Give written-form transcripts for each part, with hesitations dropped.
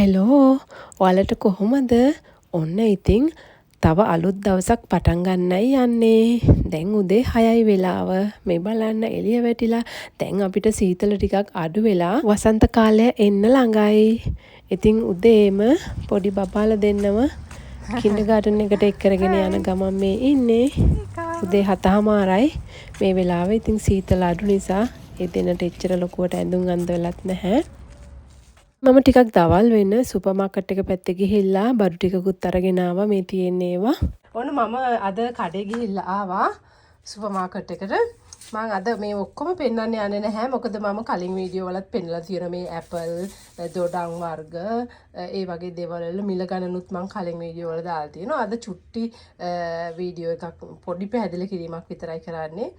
Hello ඔයාලට කොහොමද? ඔන්න ඉතින් තව අලුත් දවසක් පටන් ගන්නයි යන්නේ. දැන් උදේ 6යි වෙලාව. මේ බලන්න එළිය වැටිලා දැන් අපිට සීතල ටිකක් අඩු වෙලා වසන්ත කාලය එන්න ළඟයි. ඉතින් උදේම පොඩි බබාලා දෙන්නම කින්ඩර්ගාටන් එකට එක් කරගෙන යන ගමන් මේ ඉන්නේ. උදේ 7:00යි මේ වෙලාව. ඉතින් සීතල අඩු නිසා ඒ දෙන්නට එච්චර ලොකුවට ඇඳුම් අඳවලත් නැහැ. මම ටිකක් දවල් වෙන්න සුපර් මාකට් එක පැත්තේ ගිහිල්ලා බඩු ටිකකුත් අරගෙන ආවා. මේ තියෙන ඒවා. ඔන්න මම අද කඩේ ගිහිල්ලා ආවා සුපර් මාකට් එකට. මම අද මේ ඔක්කොම පෙන්වන්න යන්නේ නැහැ. මොකද මම කලින් වීඩියෝ වලත් පෙන්වලා තියෙනවා මේ ඇපල්, දොඩම් වර්ග, ඒ වගේ දේවල් වල මිල ගණනුත් මම කලින් වීඩියෝ වල දාලා තියෙනවා. අද චුට්ටි වීඩියෝ එකක් පොඩි පැහැදිලි කිරීමක් විතරයි කරන්නේ.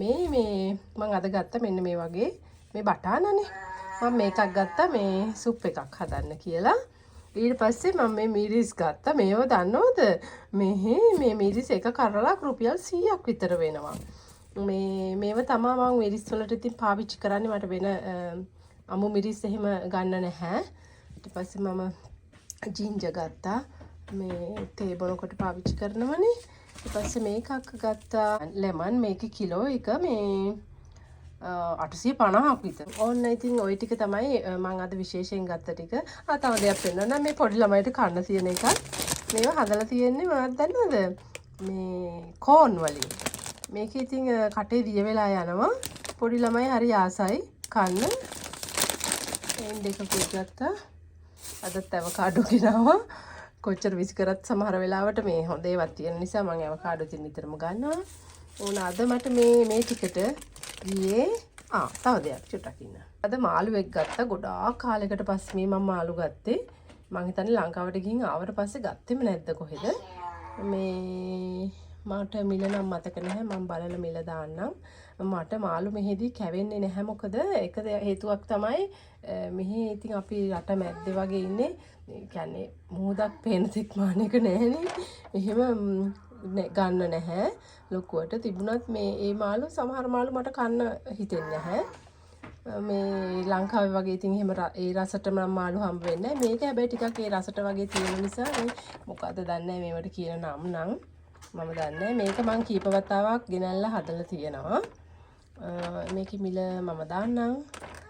මේ මම අද ගත්ත මෙන්න මේ වගේ මේ බටානනේ. මම මේකක් ගත්තා මේ සුප් එකක් හදන්න කියලා. ඊට පස්සේ මම මේ මිරිස් ගත්තා. මේව දන්නවද? මේ මිරිස් එක කරලා රුපියල් 100ක් විතර වෙනවා. මේව තමයි මම මිරිස් වලට ඉතින් පාවිච්චි කරන්නේ. මට වෙන අමු මිරිස් එහෙම ගන්න නැහැ. ඊට පස්සේ මම ජින්ජර් ගත්තා. මේ තේ බොනකොට පාවිච්චි කරනවනේ. ඊට පස්සේ මේකක් ගත්තා. ලෙමන් මේකේ කිලෝ එක මේ 850ක් විතර. ඕන්න ඉතින් ওই ටික තමයි මම අද විශේෂයෙන් ගත්ත ටික. තව දෙයක් වෙනවා මේ පොඩි ළමයිට කන්න තියෙන එකක්. මේවා හදලා තියෙන්නේ මොනවද දන්නවද? මේ කෝන් වලින්. මේක ඉතින් කටේ දිය වෙලා යනවා. පොඩි ළමයි හරි ආසයි කන්න. එන් දෙකකුත් ගත්තා. අදත් අවකාඩෝ ගෙනාවා. කොච්චර විසි කරත් සමහර වෙලාවට මේ හොඳ ඒවා තියෙන නිසා මම අවකාඩෝ ඉතින් නිතරම ගන්නවා. ඕන අද මට මේ ටිකට ගියේ තව දෙයක් චුට්ටක් ඉන්න. අද මාළුවෙක් ගත්තා. ගොඩාක් කාලයකට පස්සේ මම මාළු ගත්තේ. මං හිතන්නේ ලංකාවට ගිහින් ආවට පස්සේ ගත්තෙම නැද්ද කොහෙද? මේ මට මිල නම් මතක නැහැ. මම බලලා මිල දාන්නම්. මට මාළු මෙහෙදී කැවෙන්නේ නැහැ. මොකද එක හේතුවක් තමයි මෙහි ඉතින් අපි රට මැද්දේ වගේ ඉන්නේ. ඒ කියන්නේ මුහුදක් පේන තෙක් මානෙක නැහැනේ. එහෙම ගන්න නැහැ. ලොකුවට තිබුණත් මේ මාළු සමහර මාළු මට කන්න හිතෙන්නේ නැහැ. මේ ලංකාවේ වගේ ඉතින් එහෙම ඒ රසට මම මාළු හම්බ වෙන්නේ නැහැ. මේක හැබැයි ටිකක් ඒ රසට වගේ තියෙන නිසා මොකද්ද දන්නේ නැහැ මේවට කියන නම් මම දන්නේ මේක මං කීප වතාවක් ගෙනල්ලා හදලා තියෙනවා. මේකේ මිල මම දාන්නම්.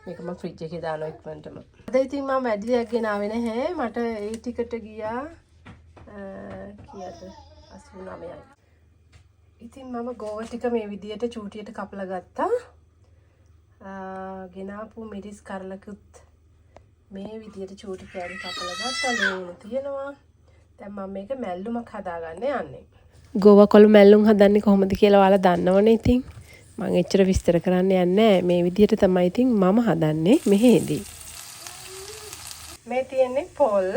මේක මම ෆ්‍රිජ් එකේ දානවා ඉක්මනටම. අද ඉතින් මම වැඩි දෙයක් ගෙනාවේ නැහැ. මට ඒ ටිකට ගියා කීයද 89යි. ඉතින් මම ගෝව ටික මේ විදියට චූටියට කපලා ගත්තා. ගෙනාපු මිරිස් කරලකුත් මේ විදියට චූටි කෑලි කපලා ගත්තා. ලුණු තියෙනවා. දැන් මම මේක මැල්ලුමක් හදාගන්න යන්නේ. ගෝව කොළු මැල්ලුම් හදන්නේ කොහොමද කියලා ඔයාලා දන්නවනේ ඉතින්. මම එච්චර විස්තර කරන්න යන්නේ නැහැ. මේ විදියට තමයි ඉතින් මම හදන්නේ මෙහෙදී. මේ තියෙන්නේ පොල්.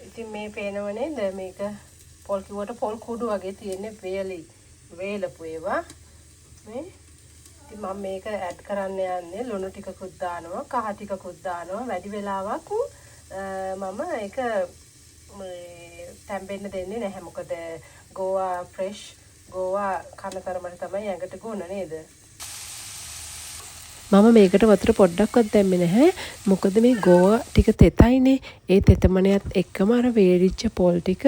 ඉතින් මේ පේනව නේද මේක පොල් කිව්වට පොල් කුඩු වගේ තියෙන්නේ වේලපු ඒවා. මේ ඉතින් මම මේක ඇඩ් කරන්න යන්නේ. ලුණු ටිකකුත් දානවා, කහ ටිකකුත් දානවා. වැඩි වෙලාවක් මම ඒක තැම්බෙන්න දෙන්නේ නැහැ. මොකද ගෝවා ෆ්‍රෙෂ් ගෝවා කන තරමට තමයි ඇඟට ගොන නේද? මම මේකට වතුර පොඩ්ඩක්වත් දැම්මේ නැහැ. මොකද මේ ගෝවා ටික තෙතයිනේ. ඒ තෙතමනයත් එක්කම අර වේලිච්ච පොල් ටික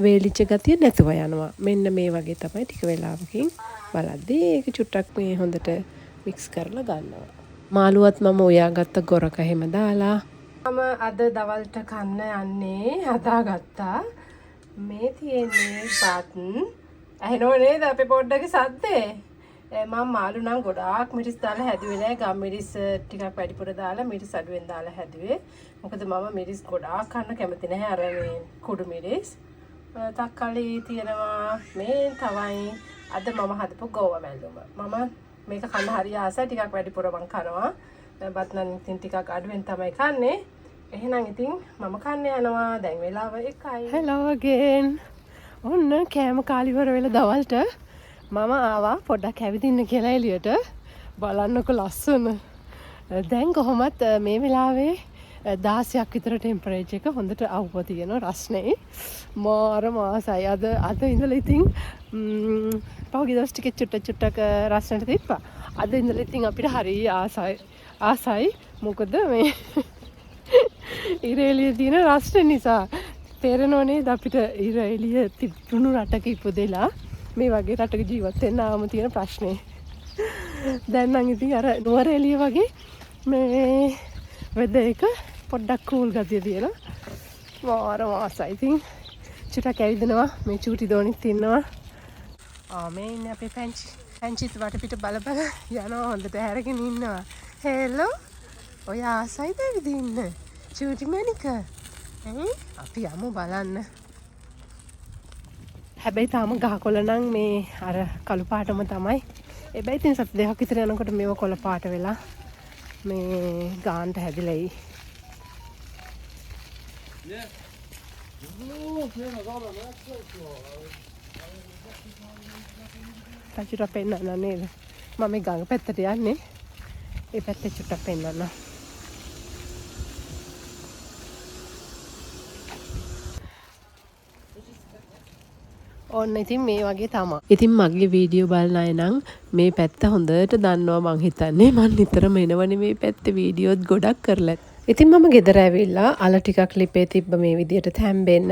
වේලිච්ච ගතිය නැතුව යනවා. මෙන්න මේ වගේ තමයි ටික වෙලාවකින් බලද්දී ඒක චුට්ටක් මේ හොඳට මික්ස් කරලා ගන්නවා. මාළුවත් මම උයාගත්ත ගොරක හැම දාලා මම අද දවල්ට කන්න යන්නේ හදාගත්තා. මේ තියෙන්නේ බත්. ඇහෙනව නේද අපේ පොඩ්ඩගේ සද්දේ? මම මාළු නම් ගොඩාක් මිරිස් දාලා හැදුවේ නෑ. ගම් මිරිස් ටිකක් වැඩිපුර දාලා මිරිස් අඩුවෙන් දාලා හැදුවේ. මොකද මම මිරිස් ගොඩාක් කන්න කැමති නැහැ. අර මේ කුඩු මිරිස්. තක්කාලි තියෙනවා. මේ තමයි අද මම හදපු ගෝවා මැල්ලුම. මම මේක කන්න හරි ආසයි. ටිකක් වැඩිපුර මම කනවා. බත් නම් ඉතින් ටිකක් අඩුවෙන් තමයි කන්නේ. එහෙනම් ඉතින් මම කන්න යනවා. දැන් වෙලාව 1යි. Hello again. ඔන්න කෑම කාලිවර වෙලා දවල්ට මම ආවා පොඩ්ඩක් ඇවිදින්න කියලා එළියට. බලන්නකො ලස්සන. දැන් කොහොමත් මේ වෙලාවේ 16ක් විතර ටෙම්පරේචර් එක හොඳට අවුව තියෙනවා රස්නේ. මාර මාසයි. අද ඉඳලා ඉතින් පහුගිය දවස් ටික චුට්ටක් රස්නට තිබ්බා. අද ඉඳලා ඉතින් අපිට හරි ආසයි. මොකද මේ ඉර එළිය තියෙන රස්නේ නිසා තේරෙනව නේද අපිට ඉර එළිය තිබුණු රටක ඉපදෙලා මේ වගේ රටක ජීවත් වෙන්න ආවම තියෙන ප්‍රශ්නේ. දැන් නම් ඉතින් අර නුවර එළිය වගේ මේ වෙද එක පොඩ්ඩක් කූල් ගතිය තියෙනවා. වාර මාසයි ඉතින් චුට්ටක් ඇවිදිනවා මේ චූටි දෝනිත් ඉන්නවා. මේ ඉන්නේ අපේ පැංචිත් වටපිට බල බල යනවා හොඳට හැරගෙන ඉන්නවා. හෙලෝ ඔය ආසයිද ඇවිදින්න චූටි මැනික අපි යමු බලන්න. හැබැයි තාම ගහකොළ නම් මේ අර කළු පාටම තමයි. හැබැයි ඉතින් සති දෙකක් විතර යනකොට මේව කොළ පාට වෙලා මේ ගානට හැදිලායි. චුට්ටක් පෙන්නන්න නේද? මම මේ ගඟ පැත්තට යන්නේ. ඒ පැත්තේ චුට්ටක් පෙන්නන්න. ඔන්න ඉතින් මේ වගේ තමයි. ඉතින් මගේ වීඩියෝ බලන අය නම් මේ පැත්ත හොඳට දන්නවා මං හිතන්නේ. මං නිතරම එනවනේ මේ පැත්තේ වීඩියෝත් ගොඩක් කරලා. ඉතින් මම ගෙදර ඇවිල්ලා අල ටිකක් ලිපේ තිබ්බ මේ විදියට තැම්බෙන්න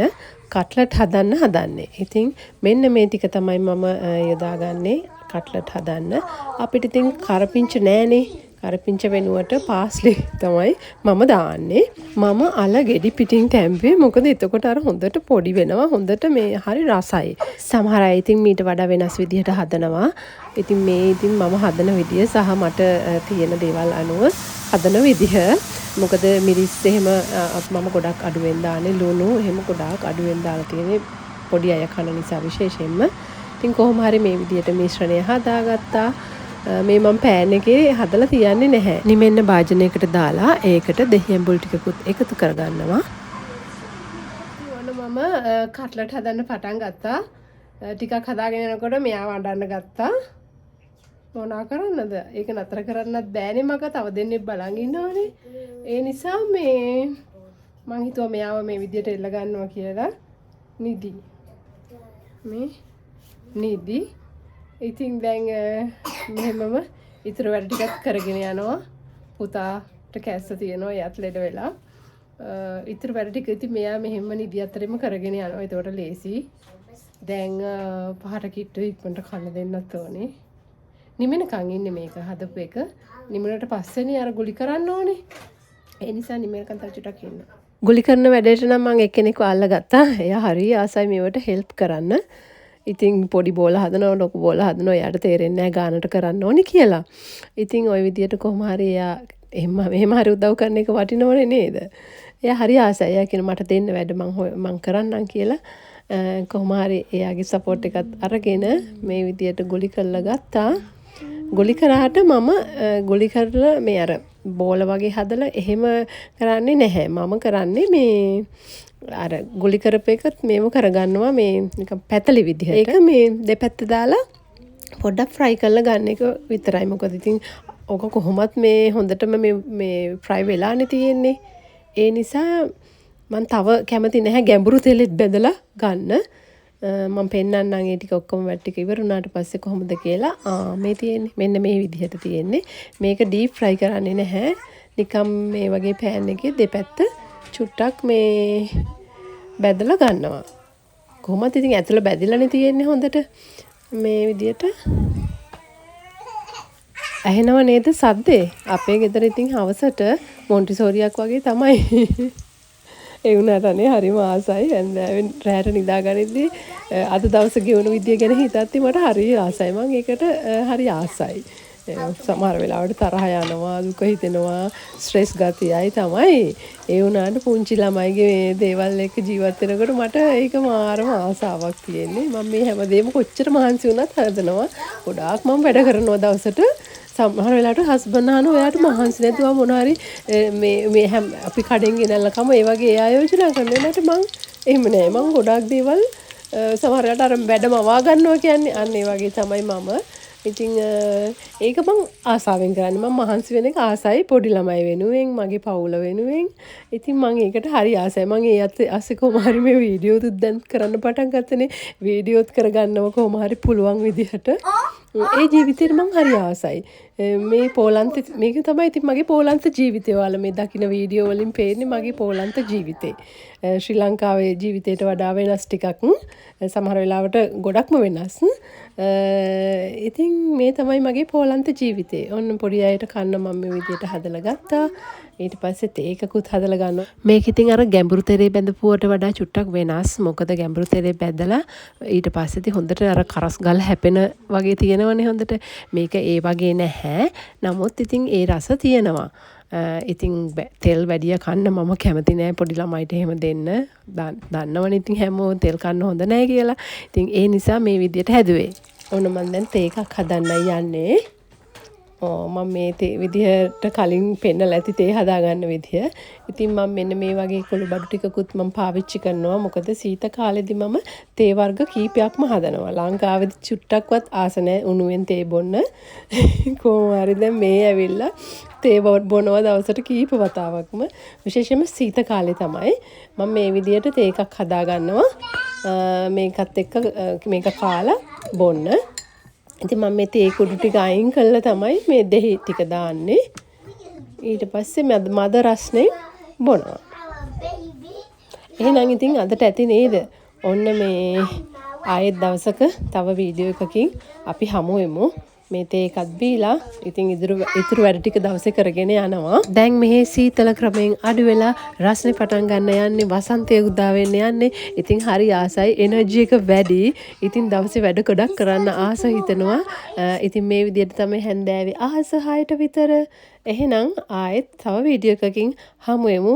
කට්ලට් හදන්නේ. ඉතින් මෙන්න මේ ටික තමයි මම යොදාගන්නේ කට්ලට් හදන්න. අපිට ඉතින් කරපිංච නෑනේ. කරපිංච වෙනුවට පාස්ලි තමයි මම දාන්නේ. මම අල ගෙඩි පිටින් තැම්බුවේ මොකද එතකොට අර හොඳට පොඩි වෙනවා. හොඳට මේ හරි රසයි. සමහර අය ඉතින් මීට වඩා වෙනස් විදිහට හදනවා. ඉතින් මේ ඉතින් මම හදන විදිය සහ මට තියෙන දේවල් අනුව හදන විදිහ. මොකද මිරිස් එහෙම මම ගොඩක් අඩුවෙන් දාන්නේ. ලුණු එහෙම ගොඩක් අඩුවෙන් දාලා තියෙන්නේ පොඩි අය කන නිසා විශේෂයෙන්ම. ඉතින් කොහොම හරි මේ විදියට මිශ්‍රණය හදාගත්තා. මේ මම පෑන් එකේ හදලා තියන්නේ නැහැ. නිමෙන්න භාජනයකට දාලා ඒකට දෙහියම්බුල් ටිකකුත් එකතු කරගන්නවා. මම කට්ලට් හදන්න පටන් ගත්තා. ටිකක් හදාගෙන යනකොට මෙයා වඩන්න ගත්තා. මොනා කරන්නද? ඒක නතර කරන්නත් බෑනේ මග තව දෙන්නෙක් බලන් ඉන්නවනේ. ඒ නිසා මේ මං හිතුවා මෙයාව මේ විදියට එල්ල ගන්නවා කියලා. නිදි. මේ නිදි. ඉතින් දැන් මෙහෙමම ඉතුරු වැඩ ටිකක් කරගෙන යනවා. පුතාට කැස්ස තියෙනවා යත් ලෙඩ වෙලා. ඉතුරු වැඩ ටික ඉතින් මෙයා මෙහෙම නිදි අතරෙම කරගෙන යනවා. ඒකට ලේසි. දැන් පහට කිට්ටු ඉක්මනට කන්න දෙන්නත් ඕනේ. නිමෙනකන් ඉන්නේ මේක හදපු එක. නිමනට පස්සේනේ අර ගුලි කරන්න ඕනේ. ඒ නිසා නිමෙනකන් තව චුට්ටක් ඉන්න. ගුලි කරන වැඩේට නම් මම එක්කෙනෙක්ව අල්ලගත්තා. එයා හරිය ආසයි මේවට හෙල්ප් කරන්න. ඉතින් පොඩි බෝල හදනවා ලොකු බෝල හදනවා එයාට තේරෙන්නේ නැහැ ගානට කරන්න ඕනේ කියලා. ඉතින් ওই විදියට කොහොම හරි එයා එහෙම හරි උදව් කරන එක වටිනවනේ නේද? එයා හරි ආසයි. එයා කියන මට දෙන්න වැඩ මං කරන්නම් කියලා. කොහොම හරි එයාගේ සපෝට් එකත් අරගෙන මේ විදියට ගුලි කරලා ගත්තා. ගුලි කරාට මම ගුලි කරලා මේ අර බෝල වගේ හදලා එහෙම කරන්නේ නැහැ. මම කරන්නේ මේ අර ගුලි කරපු එකත් මේව කරගන්නවා මේ නිකන් පැතලි විදිහට. ඒක මේ දෙපැත්ත දාලා පොඩ්ඩක් ෆ්‍රයි කරලා ගන්න එක විතරයි. මොකද ඉතින් ඕක කොහොමත් මේ හොඳටම මේ ෆ්‍රයි වෙලානේ තියෙන්නේ. ඒ නිසා මම තව කැමති නැහැ ගැඹුරු තෙලෙත් බෙදලා ගන්න. මම පෙන්නන්නම් ඒ ටික ඔක්කොම වැඩ ටික ඉවර වුණාට පස්සේ කොහොමද කියලා. මේ තියෙන්නේ මෙන්න මේ විදිහට තියෙන්නේ. මේක ඩීප් ෆ්‍රයි කරන්නේ නැහැ. නිකම් මේ වගේ පෑන් එකේ දෙපැත්ත චුට්ටක් මේ බැදලා ගන්නවා. කොහොමද ඉතින් ඇතුළ බැදිලානේ තියෙන්නේ හොඳට මේ විදියට. ඇහෙනව නේද සද්දේ? අපේ ගෙදර ඉතින් හවසට මොන්ටිසෝරියක් වගේ තමයි. ඒ වුණාටනේ හරිම ආසයි. හැන්දෑවෙන් රැට නිදාගනිද්දී අද දවසේ ගෙවුණු විදිය ගැන හිතද්දි මට හරි ආසයි. මම ඒකට හරි ආසයි. සමහර වෙලාවට තරහ යනවා, දුක හිතෙනවා, ස්ට්‍රෙස් ගතියයි තමයි. ඒ වුණාට පුංචි ළමයිගේ මේ දේවල් එක්ක ජීවත් වෙනකොට මට ඒක මාරම ආසාවක් තියෙන්නේ. මම මේ හැමදේම කොච්චර මහන්සි වුණත් හදනවා. ගොඩාක් මම වැඩ කරනවා දවසට. සමහර වෙලාවට හස්බන්ඩ් අහන ඔයාට මහන්සි නැතුව මොන හරි මේ අපි කඩෙන් ගෙනල්ලා කම ඒ වගේ ආයෝජන කරන්න නට මං එහෙම නෑ. මං ගොඩාක් දේවල් සමහර වෙලාවට අර වැඩම වා ගන්නවා කියන්නේ අන්න ඒ වගේ තමයි මම. ඉතින් ඒක මං ආසාවෙන් කරන්නේ. මං මහන්සි වෙන එක ආසයි පොඩි ළමයි වෙනුවෙන්, මගේ පවුල වෙනුවෙන්. ඉතින් මං ඒකට හරි ආසයි. මං ඒ අස්සේ කොහොම හරි මේ වීඩියෝත් දැන් කරන්න පටන් ගත්තනේ. වීඩියෝත් කරගන්නව කොහොම හරි පුළුවන් විදිහට. ඒ ජීවිතේට මං හරි ආසයි. මේ පෝලන්ත මේක තමයි ඉතින් මගේ පෝලන්ත ජීවිතය. ඔයාලා මේ දකින වීඩියෝ වලින් පේන්නේ මගේ පෝලන්ත ජීවිතේ. ශ්‍රී ලංකාවේ ජීවිතයට වඩා වෙනස් ටිකක්. සමහර වෙලාවට ගොඩක්ම වෙනස්. ඉතින් මේ තමයි මගේ පෝලන්ත ජීවිතේ. ඔන්න පොඩි අයට කන්න මම මේ විදියට හදලා ගත්තා. ඊට පස්සේ තේකකුත් හදලා ගන්නවා. මේක ඉතින් අර ගැඹුරු තෙරේ බැඳපුවට වඩා චුට්ටක් වෙනස්. මොකද ගැඹුරු තෙරේ බැඳලා ඊට පස්සේ ඉතින් හොඳට අර කරස් ගල් හැපෙන වගේ තියෙනවනේ හොඳට. මේක ඒ වගේ නැහැ. නමුත් ඉතින් ඒ රස තියෙනවා. ඉතින් තෙල් වැඩිය කන්න මම කැමති නෑ පොඩි ළමයිට එහෙම දෙන්න. දන්නවනේ ඉතින් හැමෝම තෙල් කන්න හොඳ නෑ කියලා. ඉතින් ඒ නිසා මේ විදියට හැදුවේ. ඔන්න මම දැන් තේ එකක් හදන්නයි යන්නේ. මම මේ තේ විදිහට කලින් පෙන්නලා ඇති තේ හදාගන්න විදිය. ඉතින් මම මෙන්න මේ වගේ කොළු බඩු ටිකකුත් මම පාවිච්චි කරනවා. මොකද සීත කාලෙදි මම තේ වර්ග කීපයක්ම හදනවා. ලංකාවේදී චුට්ටක්වත් ආස නැහැ උණුවෙන් තේ බොන්න. කොහොම හරි දැන් මේ ඇවිල්ලා තේ බොනවා දවසට කීප වතාවක්ම. විශේෂයෙන්ම සීත කාලේ තමයි. මම මේ විදියට තේ එකක් හදාගන්නවා. මේකත් එක්ක මේක කාලා බොන්න. ඉතින් මම මේ තේ කුඩු ටික අයින් කළා තමයි මේ දෙහි ටික දාන්නේ. ඊට පස්සේ මද රස්නේ බොනවා. එහෙනම් ඉතින් අදට ඇති නේද? ඔන්න මේ ආයෙත් දවසක තව වීඩියෝ එකකින් අපි හමු වෙමු. මේ තේ එකත් බීලා ඉතින් ඉතුරු වැඩ ටික දවසේ කරගෙන යනවා. දැන් මෙහි සීතල ක්‍රමයෙන් අඩු වෙලා රස්නේ පටන් ගන්න යන්නේ වසන්තය උදා වෙන්න යන්නේ. ඉතින් හරි ආසයි එනර්ජි එක වැඩි. ඉතින් දවසේ වැඩ ගොඩක් කරන්න ආස හිතෙනවා. ඉතින් මේ විදිහට තමයි හැන්දෑවේ ආස 6ට විතර. එහෙනම් ආයෙත් තව වීඩියෝ එකකින් හමු වෙමු.